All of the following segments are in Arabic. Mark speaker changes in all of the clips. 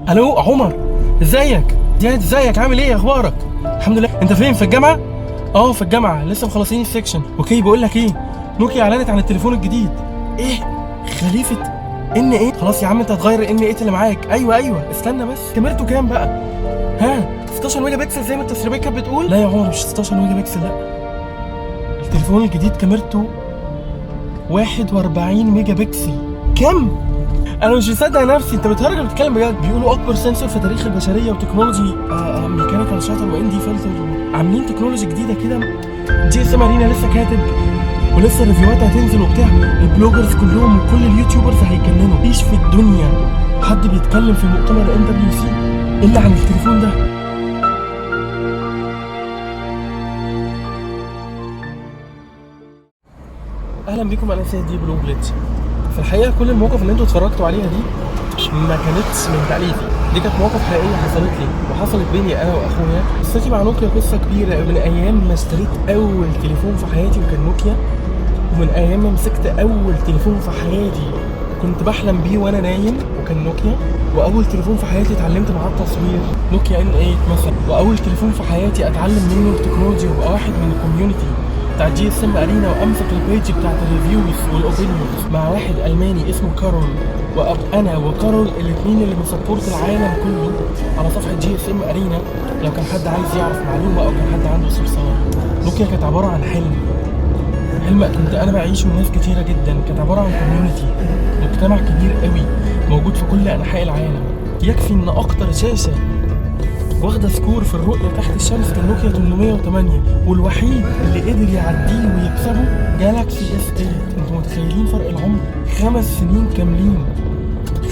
Speaker 1: الو عمر، ازيك؟ زياد ازيك؟ عامل ايه؟ اخبارك؟ الحمد لله. انت فين؟ في الجامعه؟ في الجامعه، لسه مخلصين السكشن. اوكي، بقول لك ايه، نوكيا اعلنت عن التليفون الجديد. ايه؟ خليفه ان ايه؟ خلاص يا عم، انت هتغير ان ايه اللي معاك. ايوه استنى بس، كاميرته كام بقى؟ ها، 16 ميجا بكسل زي ما التسريبات كانت بتقول؟ لا يا عمر، مش 16 ميجا بكسل، لا. التليفون الجديد كاميرته 41 ميجا بكسل. كم؟ انا مش مصدق نفسي، انت بتهرج ولا بتتكلم بجد؟ بيقولوا اكبر سنسور في تاريخ البشريه، وتكنولوجي ميكانيكال شاتر وان دي فلتر، عاملين تكنولوجي جديده كده. جي اس ام ارينا لسه كاتب، ولسه ريفيوهات هتنزل وبتاع. البلوجرز كلهم وكل اليوتيوبرز هيتكلموا. مفيش في الدنيا حد بيتكلم في مؤتمر ان دبليو سي الا عن التليفون ده. اهلا بكم، انا سيد دي بلو جليتش. في الحقيقه كل المواقف اللي انتوا اتفرجتوا عليها دي ما كانتش من تأليفي، دي كانت مواقف حقيقيه حصلت لي وحصلت بيني انا واخويا. قصتي مع نوكيا قصه كبيره من ايام ما اشتريت اول تليفون في حياتي وكان نوكيا، ومن ايام ما مسكت اول تليفون في حياتي كنت بحلم بيه وانا نايم وكان نوكيا، واول تليفون في حياتي اتعلمت معاه التصوير نوكيا ان 8 مثلا، واول تليفون في حياتي اتعلم منه التكنولوجيا وابقى واحد من الكوميونتي بتاع جي اس ام ارينا، وامسك البيج بتاعت الريفيوز والاوبينيونز مع واحد الماني اسمه كارول، وابقى انا وكارول الاثنين اللي بنسبورت العالم كله على صفحه جي اس ام ارينا لو كان حد عايز يعرف معلومه او كان حد عنده استفسار. نوكيا كانت عباره عن حلم كنت انا بعيشه وناس كتيره جدا. كانت عباره عن كوميونتي، مجتمع كبير قوي موجود في كل انحاء العالم. يكفي ان اكتر شاشه واخده سكور في الرؤيه تحت الشمس كان نوكيا 808، والوحيد اللي قدر يعديه ويكسبه جالاكسي اس 8. انتوا متخيلين فرق العمر؟ 5 سنين كاملين،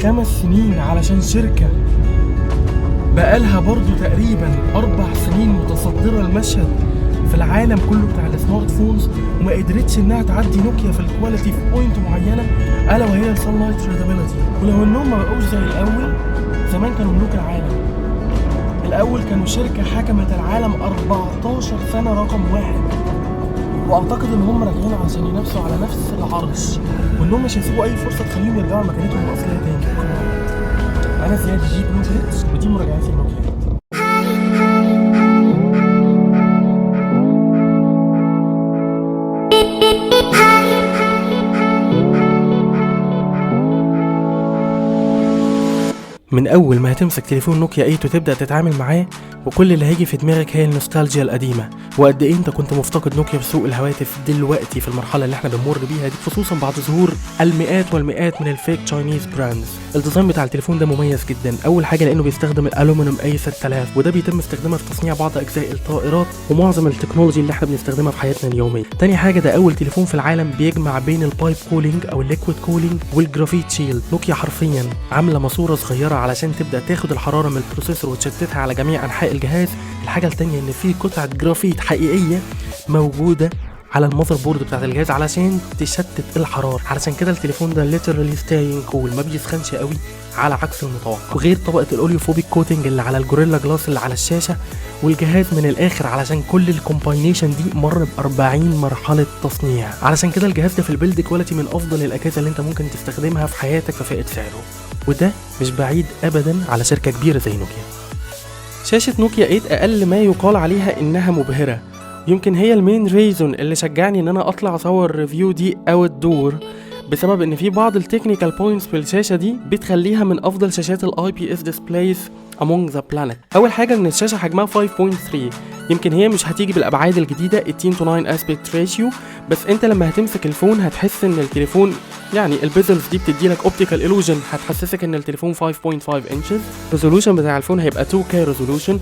Speaker 1: 5 سنين علشان شركه بقالها برضو تقريبا 4 سنين متصدره المشهد في العالم كله بتاع السمارت فونز، وما قدرتش انها تعدي نوكيا في الكواليتي في بوينت معينه الا وهي السانلايت ريدابيلتي. ولو انهم ما بقوش زي الاول، زمان كانوا ملوك العالم. الاول كانوا شركه حكمت العالم 14 سنه رقم واحد، واعتقد ان هم راجعين عشان ينافسوا على نفس العرش، وانهم مش هيسيبوا اي فرصه تخليهم يرجعوا لمكانتهم الاصليه تاني. انا زياد دي بلو جليتش، ودي مراجعتي النوكيا. من اول ما هتمسك تليفون نوكيا 8 وتبدا تتعامل معاه، وكل اللي هيجي في دماغك هي النوستالجيا القديمه، وقد ايه انت كنت مفتقد نوكيا في سوق الهواتف دلوقتي في المرحله اللي احنا بنمر بيها دي، خصوصا بعد ظهور المئات والمئات من الفيك تشاينيز براندز. الديزاين بتاع التليفون ده مميز جدا. اول حاجه لانه بيستخدم الالومنيوم اي 6000، وده بيتم استخدامها في تصنيع بعض اجزاء الطائرات ومعظم التكنولوجي اللي احنا بنستخدمها في حياتنا اليوميه. تاني حاجه، ده اول تليفون في العالم بيجمع بين البايب كولينج او الليكويد كولينج والجرافيت شيلد. نوكيا حرفيا عامله ماسوره صغيره علشان تبدا تاخد الحراره من البروسيسور وتشتتها على جميع انحاء الجهاز. الحاجه الثانيه ان في قطعه جرافيت حقيقيه موجوده على المذر بورد بتاعت الجهاز علشان تشتت الحراره، علشان كده التليفون ده literally staying cool، ما بيسخنش قوي على عكس المتوقع. وغير طبقه الاوليوفوبيك كوتنج اللي على الجوريلا جلاس اللي على الشاشه، والجهاز من الاخر علشان كل الكومباينيشن دي مر ب40 مرحله تصنيع، علشان كده الجهاز ده في البيلد كواليتي من افضل الاجهزه اللي انت ممكن تستخدمها في حياتك في فئه سعره، وده مش بعيد ابدا على شركه كبيره زي نوكيا. شاشه نوكيا 8 اقل ما يقال عليها انها مبهره، يمكن هي المين ريزون اللي شجعني ان انا اطلع اصور الريفيو دي اوت دور، بسبب ان في بعض التكنيكال بوينتس في الشاشه دي بتخليها من افضل شاشات الاي بي اس ديسبلايز among the planet. اول حاجه ان الشاشه حجمها 5.3، يمكن هي مش هتيجي بالابعاد الجديده 18:9 اسبيكت ريشيو، بس انت لما هتمسك الفون هتحس ان التليفون يعني البيزلز دي بتدي لك اوبتيكال illusion، هتحسسك ان التليفون 5.5 انشز. الريزولوشن بتاع الفون هيبقى 2K ريزولوشن،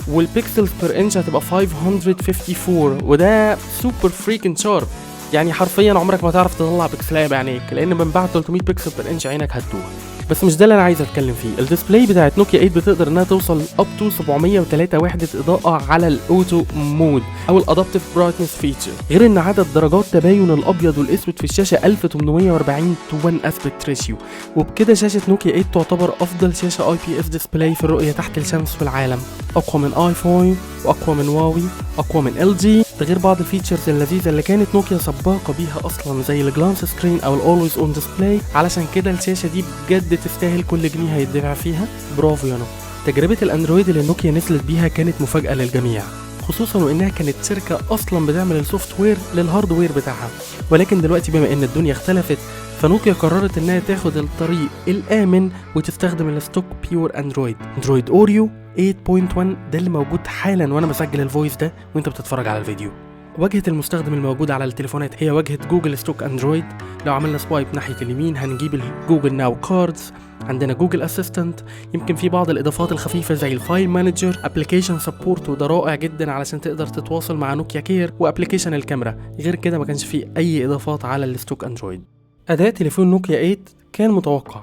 Speaker 1: والبيكسلز بير انش هتبقى 554، وده سوبر فريكن شارب، يعني حرفيا عمرك ما تعرف تطلع بكسلايه بعينيك، لان من بعد 300 بكسل بير انش عينك هتدوخ. بس مش ده اللي انا عايز اتكلم فيه. الديسبلاي بتاعت نوكيا 8 بتقدر انها توصل اب تو 703 وحده اضاءه على الاوتو مود او الادابتيف برايتنس فيتشر، غير ان عدد درجات تباين الابيض والاسود في الشاشه 1840 تو 1 اسبيكت ريشيو، وبكده شاشه نوكيا 8 تعتبر افضل شاشه اي بي اس ديسبلاي في الرؤيه تحت الشمس في العالم، اقوى من ايفون واقوى من واوي، اقوى من ال جي. ده غير بعض الفيتشرز اللذيذه اللي كانت نوكيا سباقه بيها اصلا زي الجلانس سكرين او الاولويز اون ديسبلاي. علشان كده الشاشه دي بجد تستاهل كل جنيه هيدفع فيها. برافو يا نوكيا. تجربه الاندرويد اللي نوكيا نزلت بيها كانت مفاجاه للجميع، خصوصا وانها كانت شركه اصلا بتعمل السوفت وير للهاردوير بتاعها. ولكن دلوقتي بما ان الدنيا اختلفت، فنوكيا قررت انها تاخد الطريق الامن وتستخدم الستوك بيور اندرويد اوريو 8.1. ده اللي موجود حالا وانا بسجل الفويس ده وانت بتتفرج على الفيديو. واجهة المستخدم الموجودة على التليفونات هي واجهة جوجل ستوك اندرويد. لو عملنا سوايب ناحية اليمين هنجيب الجوجل ناو كاردز، عندنا جوجل اسيستنت، يمكن في بعض الاضافات الخفيفة زي الفايل مانجر، ابلكيشن سبورت وده رائع جدا علشان تقدر تتواصل مع نوكيا كير، وابلكيشن الكاميرا. غير كده ما كانش فيه اي اضافات على الستوك اندرويد. اداء تليفون نوكيا 8 كان متوقع.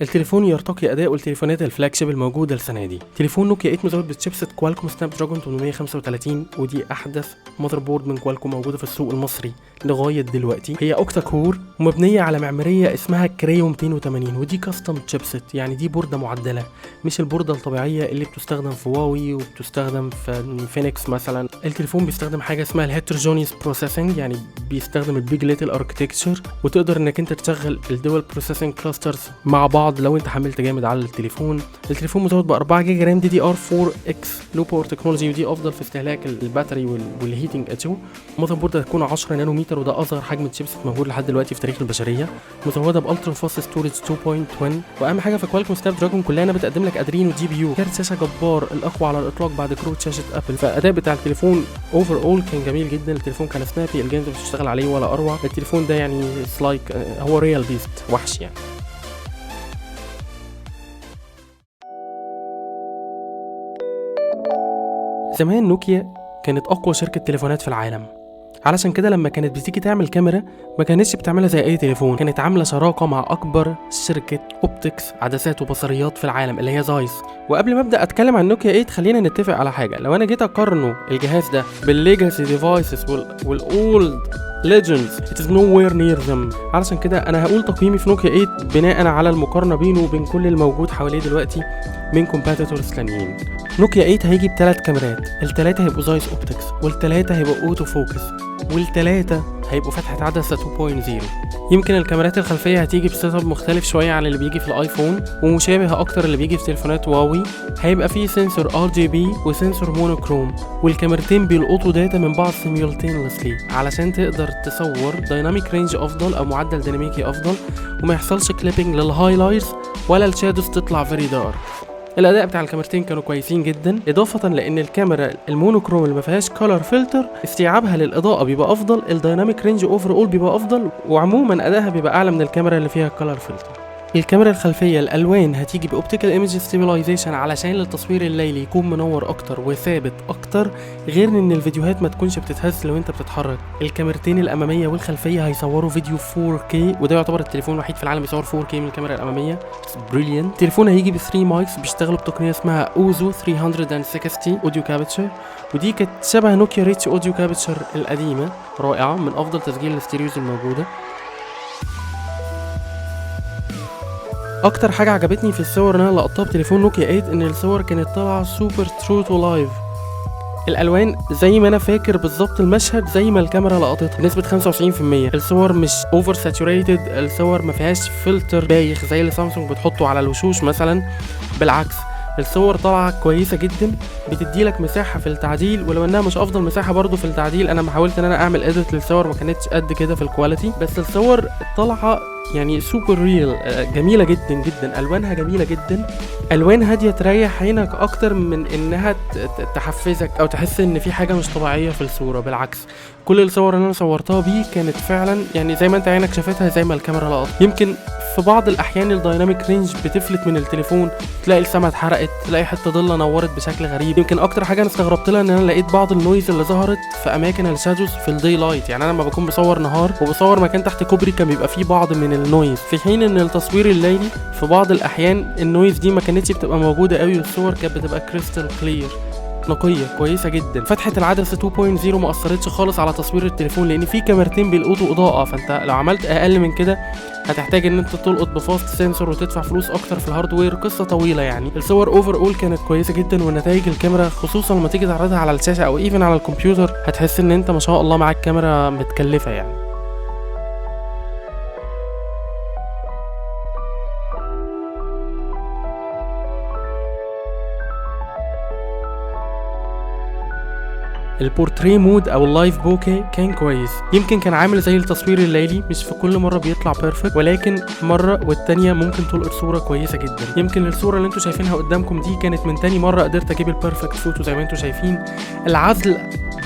Speaker 1: التليفون يرتقي اداؤه لتليفونات الفلاج شيب الموجوده السنه دي. تليفون نوكيا 8 مزود بتشيبسيت كوالكوم سناب دراجون 835، ودي احدث ماذر بورد من كوالكوم موجوده في السوق المصري لغايه دلوقتي. هي اوكتا كور ومبنيه على معماريه اسمها كريو 280، ودي كاستم تشيبسيت، يعني دي بورده معدله مش البورده الطبيعيه اللي بتستخدم في هواوي وبتستخدم في فينيكس مثلا. التليفون بيستخدم حاجه اسمها الهيتروجينيوس بروسيسنج، يعني بيستخدم البيج ليتل اركتكتشر، وتقدر انك انت تشغل الدول بروسيسنج كلاسترز مع بعض لو انت حملت جامد على التليفون. التليفون مزود ب 4 جيجا رام DDR4X لو باور تكنولوجي، ودي افضل في استهلاك الباتري والهيتنج اتشو. ماذر بورد هتكون 10 نانومتر، وده اصغر حجم تشيبسيت موجود لحد دلوقتي في تاريخ البشريه. مزوده بالترا فاست ستورج 2.1. واهم حاجه في كوالكوم سناب دراجون كلها انا بتقدم لك ادرينو جي بي يو، كارت شاشه جبار الاقوى على الاطلاق بعد كروت شاشه ابل. فالاداء بتاع التليفون اوفر اول كان جميل جدا. التليفون كان سنابي، الجيمز بتشتغل عليه ولا اروع. التليفون ده يعني سلايك هو ريال بيست، وحش يعني. زمان نوكيا كانت اقوى شركه تليفونات في العالم، علشان كده لما كانت بتيجي تعمل كاميرا ما كانتش بتعملها زي اي تليفون، كانت عامله شراكه مع اكبر شركه اوبتكس عدسات وبصريات في العالم اللي هي زايس. وقبل ما ابدا اتكلم عن نوكيا 8 خلينا نتفق على حاجه. لو انا جيت اقارنه الجهاز ده بالليجاسي ديفايسز والاولد ليجندز it is nowhere near them. علشان كده انا هقول تقييمي في نوكيا 8 بناء على المقارنه بينه وبين كل الموجود حواليه دلوقتي من كومباتيتورز ثانيين. نوكيا 8 هيجي ب3 كاميرات، ال3 هيبقوا زايس اوبتكس، وال3 هيبقوا اوتو فوكس، وال3 هيبقوا فتحة عدسة 2.0. يمكن الكاميرات الخلفية هتيجي بسيت اب مختلف شوية عن اللي بيجي في الايفون، ومشابه اكتر اللي بيجي في تليفونات هواوي. هيبقى فيه سنسور RGB وسنسور مونوكروم، والكاميرتين بيلقطوا داتا من بعض simultaneously علشان تقدر تصور دايناميك رينج افضل او معدل ديناميكي افضل، وما يحصلش كليبنج للهايلايتس ولا الشادوز تطلع فيري دارك. الاداء بتاع الكاميرتين كانوا كويسين جدا، اضافه لان الكاميرا المونوكروم اللي ما فيهاش كولر فلتر استيعابها للاضاءه بيبقى افضل، الدايناميك رينج اوفر اول بيبقى افضل، وعموما ادائها بيبقى اعلى من الكاميرا اللي فيها كولر فلتر. الكاميرا الخلفيه الالوان هتيجي باوبتيكال ايمج ستابيلايزيشن علشان التصوير الليلي يكون منور اكتر وثابت اكتر، غير ان الفيديوهات ما تكونش بتتهز لو انت بتتحرك. الكاميرتين الاماميه والخلفيه هيصوروا فيديو 4K، وده يعتبر التليفون الوحيد في العالم يصور 4K من الكاميرا الاماميه. بريليانت. التليفون هيجي ب 3 مايكس بيشتغلوا بتقنيه اسمها اوزو 360 اوديو كابتشر، ودي كانت شبه نوكيا ريتش اوديو كابتشر القديمه، رائعه من افضل تسجيل الاستيريوز الموجوده. اكتر حاجه عجبتني في الصور اللي انا لقطتها بتليفون نوكيا 8 ان الصور كانت طالعه سوبر ترو تو لايف. الالوان زي ما انا فاكر بالظبط المشهد زي ما الكاميرا لقطتها بنسبه 95%. الصور مش اوفر ساتوريتد، الصور ما فيهاش فلتر بايخ زي اللي سامسونج بتحطه على الوشوش مثلا، بالعكس الصور طالعه كويسه جدا، بتدي لك مساحه في التعديل، ولو انها مش افضل مساحه برضو في التعديل. انا حاولت ان انا اعمل اديت للصور ما كانتش قد كده في الكواليتي، بس الصور طالعه يعني سوبر ريل، جميله جدا جدا، الوانها جميله جدا، الوان هاديه تريح عينك اكتر من انها تحفزك او تحس ان في حاجه مش طبيعيه في الصوره. بالعكس كل الصور اللي انا صورتها بيه كانت فعلا يعني زي ما انت عينك شافتها زي ما الكاميرا لقطت. يمكن في بعض الاحيان الدايناميك رينج بتفلت من التليفون، تلاقي السما اتحرقت، تلاقي حته ضله نورت بشكل غريب. يمكن اكتر حاجه انا استغربت لها ان انا لقيت بعض النويز اللي ظهرت في اماكن الشادوز في الداي لايت. يعني انا لما بكون بصور نهار وبصور مكان تحت كوبري كان بيبقى فيه بعض من النويز، في حين ان التصوير الليلي في بعض الاحيان النويز دي ما كانتش بتبقى موجوده قوي، والصور كانت بتبقى كريستال كلير. نقيه كويسه جدا. فتحه العدسه 2.0 ما اثرتش خالص على تصوير التليفون، لان في كاميرتين بيلقطوا اضاءه، فانت لو عملت اقل من كده هتحتاج ان انت تلقط بفاست سنسور وتدفع فلوس اكتر في الهاردوير، قصه طويله يعني. الصور اوفر اول كانت كويسه جدا، ونتائج الكاميرا خصوصا لما تيجي تعرضها على الشاشه او ايفن على الكمبيوتر هتحس ان انت ما شاء الله معاك كاميرا متكلفه يعني. البورتري مود او اللايف بوكي كان كويس، يمكن كان عامل زي التصوير الليلي، مش في كل مره بيطلع بيرفكت، ولكن مره والتانيه ممكن تلقط صوره كويسه جدا. يمكن الصوره اللي انتوا شايفينها قدامكم دي كانت من تاني مره قدرت اجيب البيرفكت فوتو زي ما انتوا شايفين. العزل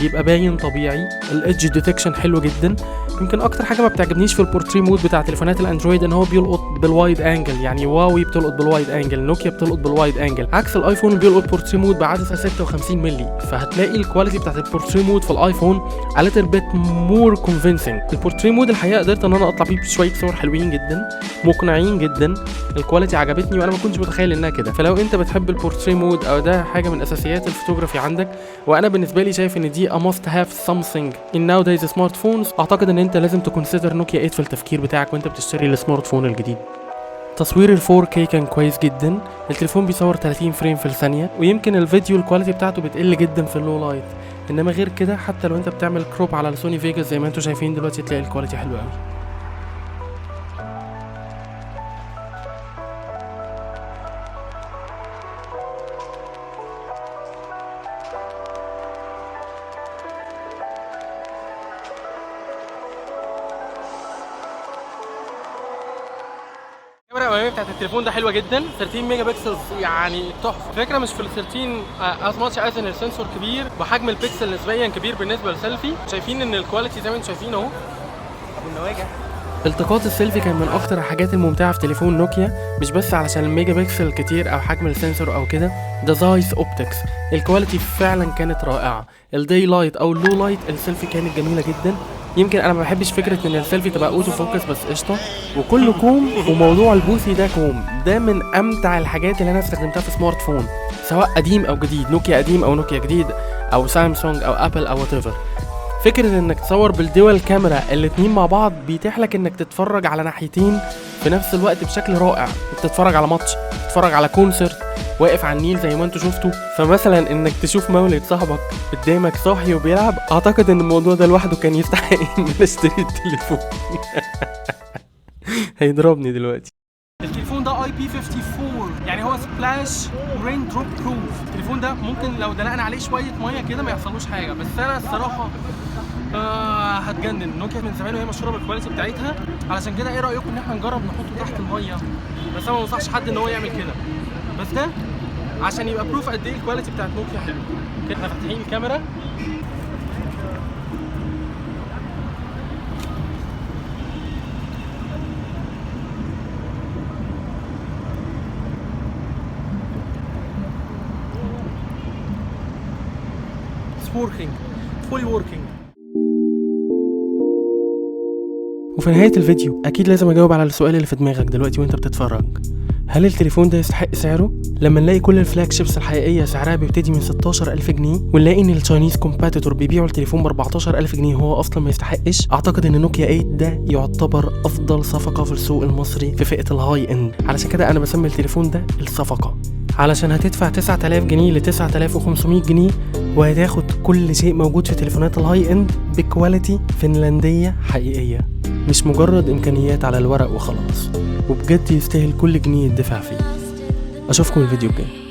Speaker 1: بيبقى باين طبيعي، الايدج ديتكشن حلو جدا. يمكن اكتر حاجه ما بتعجبنيش في البورتري مود بتاع تليفونات الاندرويد ان هو بيلقط بالوايد انجل، يعني هواوي بتلقط بالوايد انجل، نوكيا بتلقط بالوايد انجل، عكس الايفون بيلقط بورتري مود بعدسه 56 مللي. فهتلاقي الكواليتي بتاعت البورتري مود في الايفون a little bit more convincing. البورتري مود الحقيقه قدرت ان انا اطلع بيه بشويه صور حلوين جدا مقنعين جدا، الكواليتي عجبتني وانا ما كنتش متخيل انها كده. فلو انت بتحب البورتري مود او ده حاجه من اساسيات الفوتوغرافي عندك، وانا بالنسبه لي شايف ان دي a must have something in nowadays smartphones، اعتقد ان انت لازم تكونسيدر نوكيا 8 في التفكير بتاعك وانت بتشتري السمارت فون الجديد. تصوير ال 4K كان كويس جدا، التليفون بيصور 30 فريم في الثانيه، ويمكن الفيديو الكواليتي بتاعته بتقل جدا في اللو لايت، انما غير كده حتى لو انت بتعمل كروب على السوني فيجاس زي ما انتوا شايفين دلوقتي تلاقي الكواليتي حلوه قوي. الكاميرا الاماميه بتاعت التليفون ده حلوه جدا، 13 ميجا بكسلز يعني تحفه. الفكره مش في ال 13 از ماتش از ان السنسور كبير وحجم البكسل نسبيا كبير بالنسبه للسيلفي. شايفين ان الكواليتي زي ما انتم شايفين اهو ابو النواجح. التقاط السيلفي كان من اكتر الحاجات الممتعه في تليفون نوكيا، مش بس علشان الميجا بكسل كتير او حجم السنسور او كده، ده زايس اوبتكس. الكواليتي فعلا كانت رائعه، الداي لايت او اللو لايت السيلفي كانت جميله جدا. يمكن انا ما بحبش فكره ان السيلفي تبقى اوتو فوكس بس قشطه، وكله كوم، وموضوع البوثي ده كوم، ده من امتع الحاجات اللي انا استخدمتها في سمارت فون سواء قديم او جديد، نوكيا قديم او نوكيا جديد او سامسونج او ابل او وات ايفر. فكره انك تصور بالدول كاميرا الاتنين مع بعض بيتيح لك انك تتفرج على ناحيتين في نفس الوقت بشكل رائع، تتفرج على ماتش، تتفرج على كونسرت واقف على النيل زي ما انتوا شفتوا. فمثلا انك تشوف مولد صاحبك قدامك صاحي وبيلعب، اعتقد ان الموضوع ده لوحده كان يستحق ان اشتري التليفون. هيضربني دلوقتي. التليفون ده IP54 يعني هو سبلاش رين دروب بروف. التليفون ده ممكن لو دلقنا عليه شويه ميه كده ما يحصلوش حاجه، بس انا الصراحه هتجنن. نوكيا من زمان وهي مشهوره بالكواليتي بتاعتها، علشان كده ايه رايكم ان احنا نجرب نحطه تحت الميه؟ بس انا ما انصحش حد ان هو يعمل كده، بس ده عشان يبقى بروف قد ايه الكواليتي بتاعت نوكيا حلوه. كده احنا فاتحين الكاميرا، fully working. وفي نهاية الفيديو أكيد لازم أجاوب على السؤال اللي في دماغك دلوقتي وأنت بتتفرج، هل التليفون ده يستحق سعره؟ لما نلاقي كل الفلاج شيبس الحقيقية سعرها بيبتدي من 16,000 جنيه، ونلاقي إن التشاينيز كومباتيتور بيبيعوا التليفون ب 14,000 جنيه وهو أصلا ما يستحقش، أعتقد إن نوكيا 8 ده يعتبر أفضل صفقة في السوق المصري في فئة الهاي إند. علشان كده أنا بسمي التليفون ده الصفقة، علشان هتدفع 9000 جنيه ل 9500 جنيه وهتاخد كل شيء موجود في تليفونات الهاي إند بكواليتي فنلندية حقيقية، مش مجرد إمكانيات على الورق وخلاص، وبجد يستاهل كل جنيه يدفع فيه. أشوفكم الفيديو الجاي.